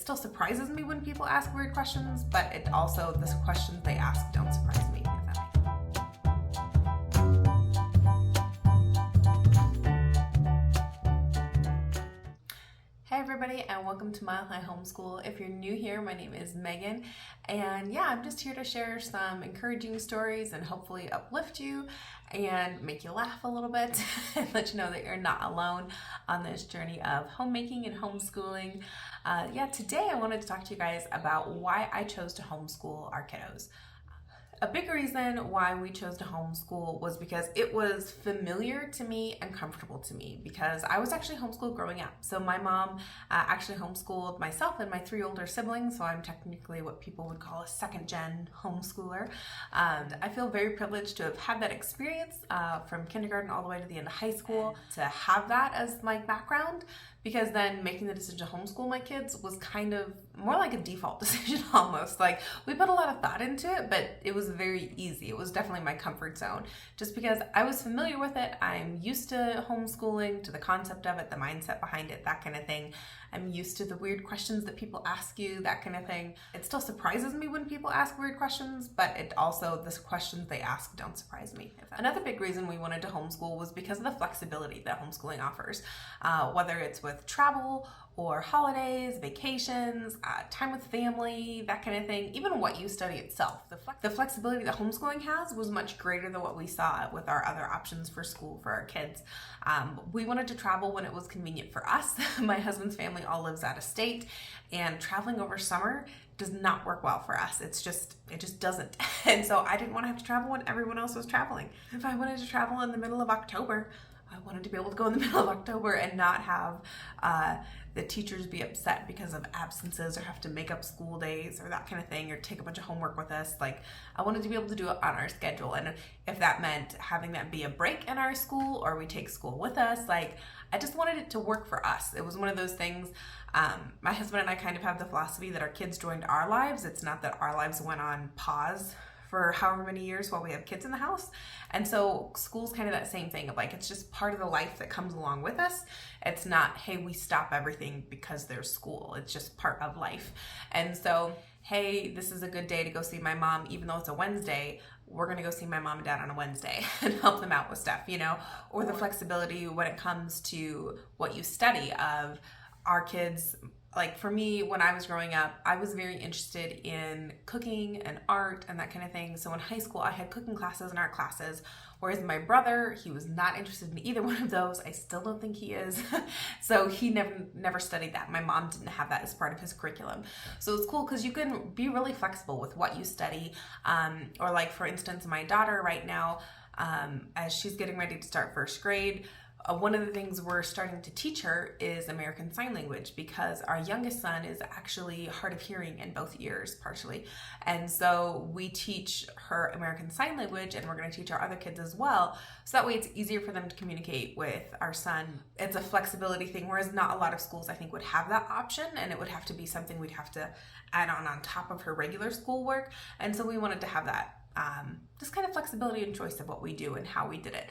still surprises me when people ask weird questions, but it also, the questions they ask don't surprise me, if that makes sense. Hey everybody, and welcome to Mile High Homeschool. If you're new here, my name is Megan, and yeah, I'm just here to share some encouraging stories and hopefully uplift you and make you laugh a little bit and let you know that you're not alone on this journey of homemaking and homeschooling. Today I wanted to talk to you guys about why I chose to homeschool our kiddos. A big reason why we chose to homeschool was because it was familiar to me and comfortable to me, because I was actually homeschooled growing up. So my mom actually homeschooled myself and my 3 older siblings, so I'm technically what people would call a second-gen homeschooler. I feel very privileged to have had that experience from kindergarten all the way to the end of high school, to have that as my background, because then making the decision to homeschool my kids was kind of more like a default decision almost. Like, we put a lot of thought into it, but it was very easy. It was definitely my comfort zone, just because I was familiar with it. I'm used to homeschooling, to the concept of it, the mindset behind it, that kind of thing. I'm used to the weird questions that people ask you, that kind of thing. It still surprises me when people ask weird questions, but it also, the questions they ask don't surprise me. Another big reason we wanted to homeschool was because of the flexibility that homeschooling offers, whether it's with travel or holidays, vacations, time with family, that kind of thing, even what you study itself. The flexibility that homeschooling has was much greater than what we saw with our other options for school for our kids. We wanted to travel when it was convenient for us. My husband's family all lives out of state, and traveling over summer does not work well for us. It just doesn't. And so I didn't want to have to travel when everyone else was traveling. If I wanted to travel in the middle of October, I wanted to be able to go in the middle of October and not have the teachers be upset because of absences or have to make up school days or that kind of thing, or take a bunch of homework with us. Like, I wanted to be able to do it on our schedule. And if that meant having that be a break in our school, or we take school with us, like, I just wanted it to work for us. It was one of those things. My husband and I kind of have the philosophy that our kids joined our lives. It's not that our lives went on pause for however many years while we have kids in the house. And so school's kind of that same thing of, like, it's just part of the life that comes along with us. It's not, hey, we stop everything because there's school. It's just part of life. And so, hey, this is a good day to go see my mom, even though it's a Wednesday, we're going to go see my mom and dad on a Wednesday and help them out with stuff, you know, or the flexibility when it comes to what you study of our kids. Like, for me, when I was growing up, I was very interested in cooking and art and that kind of thing. So in high school, I had cooking classes and art classes, whereas my brother, he was not interested in either one of those. I still don't think he is. So he never studied that. My mom didn't have that as part of his curriculum. So it's cool because you can be really flexible with what you study. Or like, for instance, my daughter right now, as she's getting ready to start first grade, one of the things we're starting to teach her is American Sign Language, because our youngest son is actually hard of hearing in both ears, partially. And so we teach her American Sign Language, and we're going to teach our other kids as well. So that way it's easier for them to communicate with our son. It's a flexibility thing, whereas not a lot of schools, I think, would have that option, and it would have to be something we'd have to add on top of her regular schoolwork. And so we wanted to have that. Just kind of flexibility and choice of what we do and how we did it.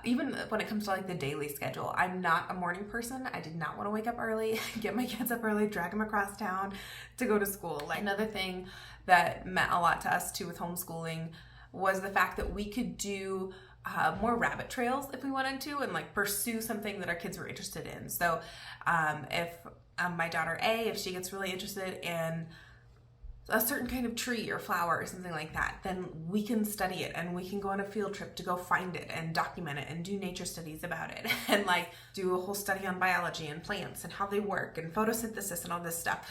Even when it comes to like the daily schedule, I'm not a morning person. I did not want to wake up early, get my kids up early, drag them across town to go to school. Like, another thing that meant a lot to us too with homeschooling was the fact that we could do more rabbit trails if we wanted to, and like pursue something that our kids were interested in. So if my daughter if she gets really interested in a certain kind of tree or flower or something like that, then we can study it, and we can go on a field trip to go find it and document it and do nature studies about it, and like do a whole study on biology and plants and how they work and photosynthesis and all this stuff.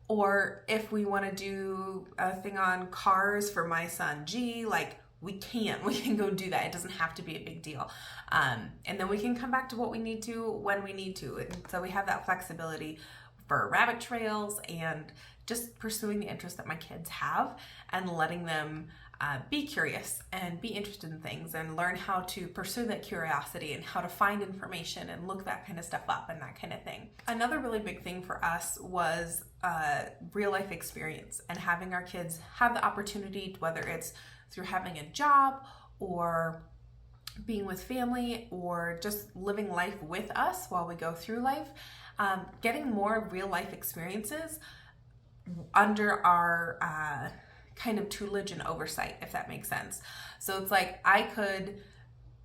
Or if we want to do a thing on cars for my son G, like, we can go do that. It doesn't have to be a big deal. And then we can come back to what we need to when we need to. And so we have that flexibility for rabbit trails and just pursuing the interests that my kids have, and letting them be curious and be interested in things and learn how to pursue that curiosity and how to find information and look that kind of stuff up and that kind of thing. Another really big thing for us was real life experience, and having our kids have the opportunity, whether it's through having a job or being with family or just living life with us while we go through life, getting more real life experiences under our kind of tutelage and oversight, if that makes sense. So it's like I could,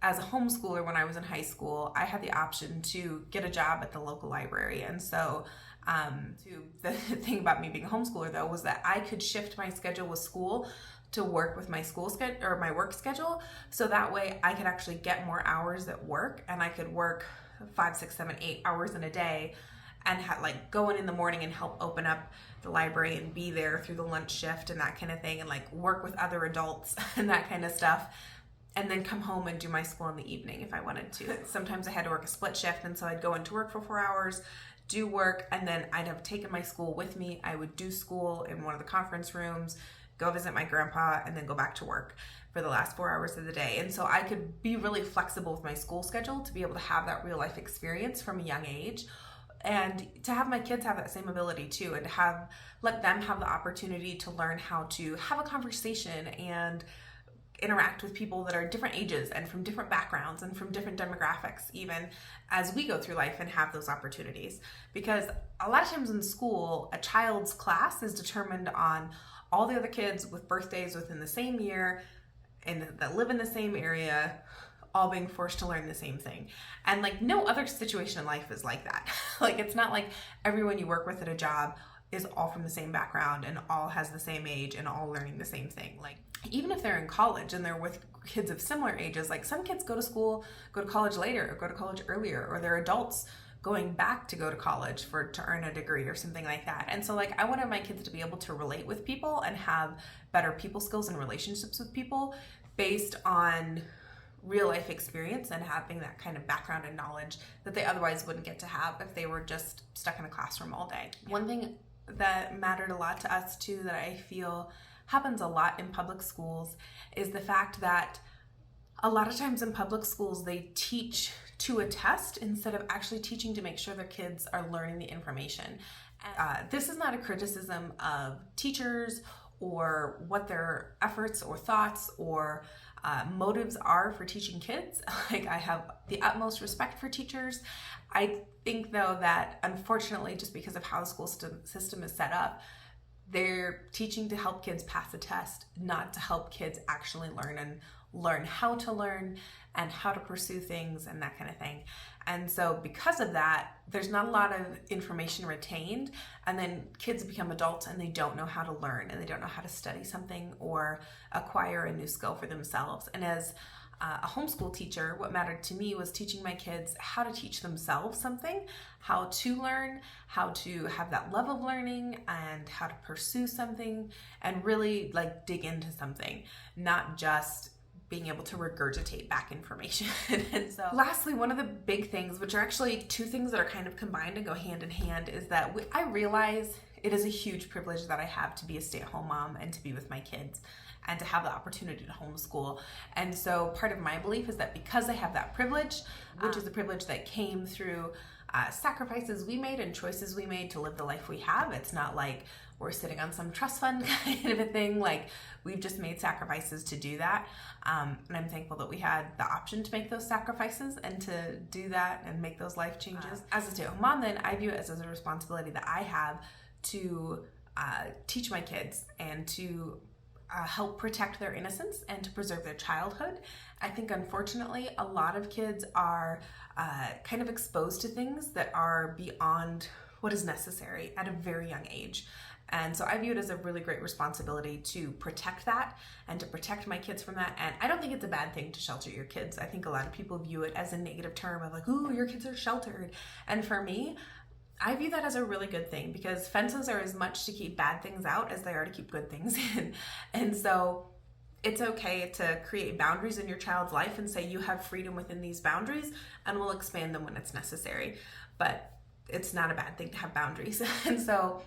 as a homeschooler when I was in high school, I had the option to get a job at the local library. And so the thing about me being a homeschooler though was that I could shift my schedule with school to work with my school schedule or my work schedule. So that way I could actually get more hours at work, and I could work 5, 6, 7, 8 hours in a day and like go in the morning and help open up the library and be there through the lunch shift and that kind of thing, and like work with other adults and that kind of stuff, and then come home and do my school in the evening if I wanted to. Sometimes I had to work a split shift, and so I'd go into work for 4 hours, do work, and then I'd have taken my school with me. I would do school in one of the conference rooms, go visit my grandpa, and then go back to work for the last 4 hours of the day. And so I could be really flexible with my school schedule to be able to have that real life experience from a young age, and to have my kids have that same ability too, and to let them have the opportunity to learn how to have a conversation and interact with people that are different ages and from different backgrounds and from different demographics, even as we go through life and have those opportunities. Because a lot of times in school, a child's class is determined on all the other kids with birthdays within the same year and that live in the same area, all being forced to learn the same thing. And like no other situation in life is like that. Like it's not like everyone you work with at a job is all from the same background and all has the same age and all learning the same thing. Like even if they're in college and they're with kids of similar ages, like some kids go to college later or go to college earlier, or they're adults going back to go to college to earn a degree or something like that. And so like I wanted my kids to be able to relate with people and have better people skills and relationships with people based on real life experience and having that kind of background and knowledge that they otherwise wouldn't get to have if they were just stuck in a classroom all day. One thing that mattered a lot to us too, that I feel happens a lot in public schools, is the fact that a lot of times in public schools they teach to a test instead of actually teaching to make sure their kids are learning the information. This is not a criticism of teachers or what their efforts or thoughts or motives are for teaching kids. Like I have the utmost respect for teachers. I think though that unfortunately, just because of how the school system is set up, they're teaching to help kids pass a test, not to help kids actually learn how to learn and how to pursue things and that kind of thing. And so because of that, there's not a lot of information retained, and then kids become adults and they don't know how to learn and they don't know how to study something or acquire a new skill for themselves. And as a homeschool teacher, what mattered to me was teaching my kids how to teach themselves something, how to learn, how to have that love of learning, and how to pursue something and really like dig into something, not just being able to regurgitate back information. And so lastly, one of the big things, which are actually two things that are kind of combined and go hand in hand, is that I realize it is a huge privilege that I have to be a stay-at-home mom and to be with my kids and to have the opportunity to homeschool. And so part of my belief is that because I have that privilege, which is a privilege that came through sacrifices we made and choices we made to live the life we have. It's not like we're sitting on some trust fund kind of a thing. Like we've just made sacrifices to do that. And I'm thankful that we had the option to make those sacrifices and to do that and make those life changes. As a stay-at-home mom, then I view it as a responsibility that I have to teach my kids and to help protect their innocence and to preserve their childhood. I think unfortunately a lot of kids are kind of exposed to things that are beyond what is necessary at a very young age. And so I view it as a really great responsibility to protect that and to protect my kids from that. And I don't think it's a bad thing to shelter your kids. I think a lot of people view it as a negative term of like, ooh, your kids are sheltered. And for me, I view that as a really good thing, because fences are as much to keep bad things out as they are to keep good things in. And so it's okay to create boundaries in your child's life and say you have freedom within these boundaries and we'll expand them when it's necessary. But it's not a bad thing to have boundaries. And so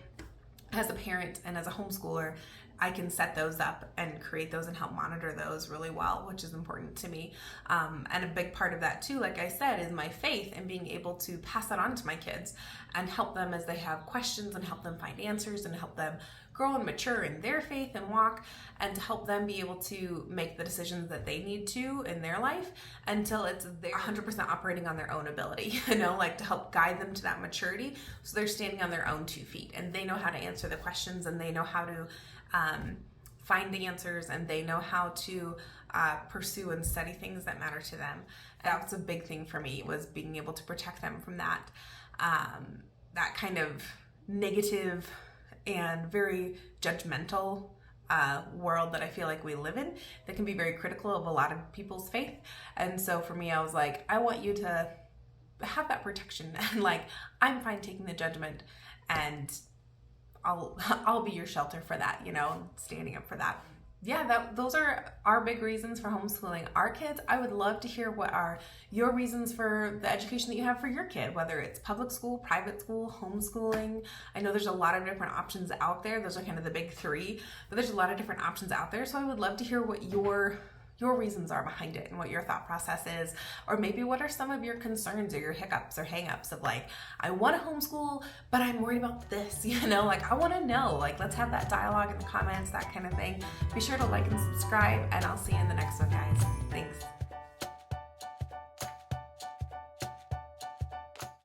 as a parent and as a homeschooler, I can set those up and create those and help monitor those really well, which is important to me. And a big part of that too, like I said, is my faith and being able to pass that on to my kids and help them as they have questions and help them find answers and help them grow and mature in their faith and walk, and to help them be able to make the decisions that they need to in their life until it's they're 100% operating on their own ability, like to help guide them to that maturity so they're standing on their own 2 feet and they know how to answer the questions and they know how to find the answers and they know how to pursue and study things that matter to them. That was a big thing for me, was being able to protect them from that kind of negative and very judgmental world that I feel like we live in that can be very critical of a lot of people's faith. And so for me, I was like, I want you to have that protection and like, I'm fine taking the judgment and I'll be your shelter for that, standing up for that. Yeah, those are our big reasons for homeschooling our kids. I would love to hear what are your reasons for the education that you have for your kid, whether it's public school, private school, homeschooling. I know there's a lot of different options out there. Those are kind of the big 3, but there's a lot of different options out there. So I would love to hear what your reasons are behind it and what your thought process is, or maybe what are some of your concerns or your hiccups or hangups of like, I want to homeschool, but I'm worried about this, like I want to know, like let's have that dialogue in the comments, that kind of thing. Be sure to like and subscribe, and I'll see you in the next one, guys. Thanks.